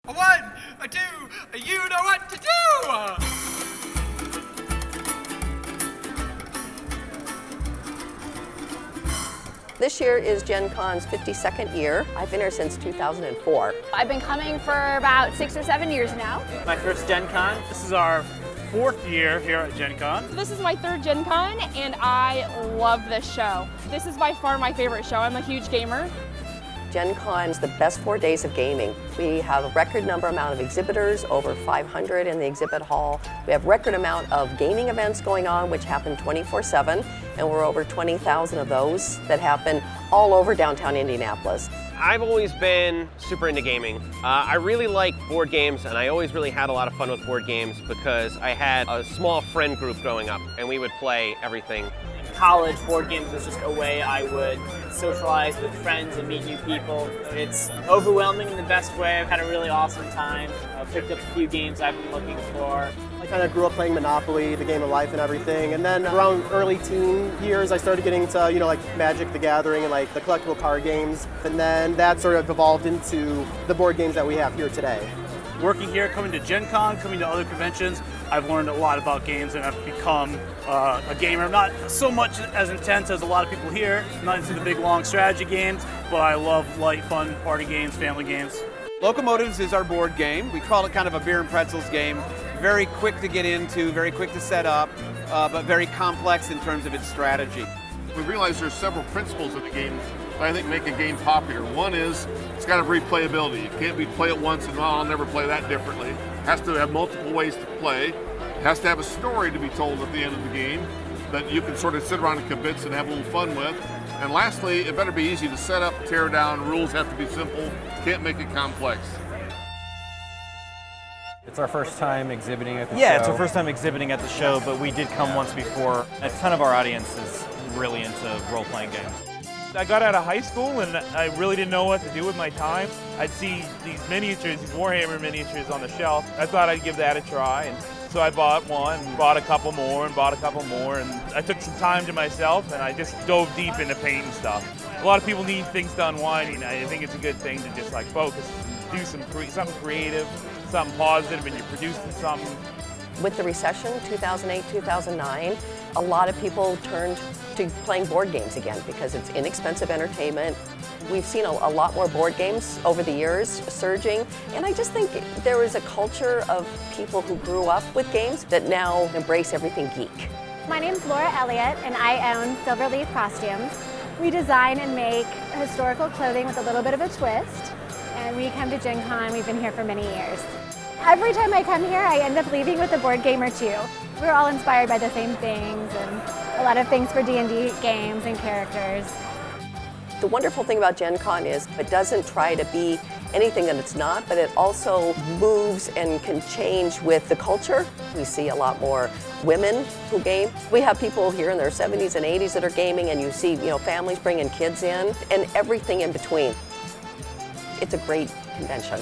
A one, a two, you know what to do! This year is Gen Con's 52nd year. I've been here since 2004. I've been coming for about 6 or 7 years now. My first Gen Con. This is our 4th year here at Gen Con. This is my 3rd Gen Con, and I love this show. This is by far my favorite show. I'm a huge gamer. Gen Con's the best 4 days of gaming. We have a record amount of exhibitors, over 500 in the exhibit hall. We have record amount of gaming events going on, which happen 24/7, and we're over 20,000 of those that happen all over downtown Indianapolis. I've always been super into gaming. I really like board games, and I always really had a lot of fun with board games because I had a small friend group growing up, and we would play everything. In college, board games was just a way I would socialize with friends and meet new people. It's overwhelming in the best way. I've had a really awesome time. I've picked up a few games I've been looking for. I kind of grew up playing Monopoly, the game of life and everything, and then around early teen years I started getting to, like Magic the Gathering and like the collectible card games, and then that sort of evolved into the board games that we have here today. Working here, coming to Gen Con, coming to other conventions, I've learned a lot about games and I've become a gamer. I'm not so much as intense as a lot of people here, not into the big long strategy games, but I love light, fun party games, family games. Locomotives is our board game. We call it kind of a beer and pretzels game. Very quick to get into, very quick to set up, but very complex in terms of its strategy. We realize there's several principles of the game that I think make a game popular. One is it's got to have replayability. It can't be play it once and I'll never play that differently. It has to have multiple ways to play. It has to have a story to be told at the end of the game that you can sort of sit around and convince and have a little fun with. And lastly, it better be easy to set up, tear down. Rules have to be simple. Can't make it complex. It's our first time exhibiting at the show. Yeah, it's our first time exhibiting at the show, but we did come once before. A ton of our audience is really into role-playing games. I got out of high school and I really didn't know what to do with my time. I'd see these miniatures, these Warhammer miniatures on the shelf. I thought I'd give that a try, and so I bought one, and bought a couple more, and bought a couple more, and I took some time to myself and I just dove deep into painting stuff. A lot of people need things to unwind, and I think it's a good thing to just like focus and do something creative, something positive, and you're producing something. With the recession, 2008, 2009, a lot of people turned to playing board games again because it's inexpensive entertainment. We've seen a lot more board games over the years surging, and I just think there is a culture of people who grew up with games that now embrace everything geek. My name's Laura Elliott, and I own Silverleaf Costumes. We design and make historical clothing with a little bit of a twist, and we come to Gen Con. We've been here for many years. Every time I come here, I end up leaving with a board game or two. We're all inspired by the same things, and a lot of things for D&D games and characters. The wonderful thing about Gen Con is it doesn't try to be anything that it's not, but it also moves and can change with the culture. We see a lot more women who game. We have people here in their 70s and 80s that are gaming, and you see, families bringing kids in, and everything in between. It's a great convention,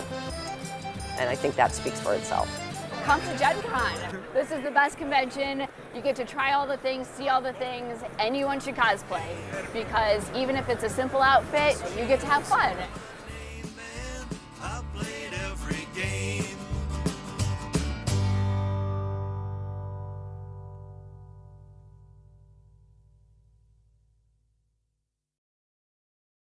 and I think that speaks for itself. Come to Gen Con. This is the best convention. You get to try all the things, see all the things. Anyone should cosplay, because even if it's a simple outfit, you get to have fun.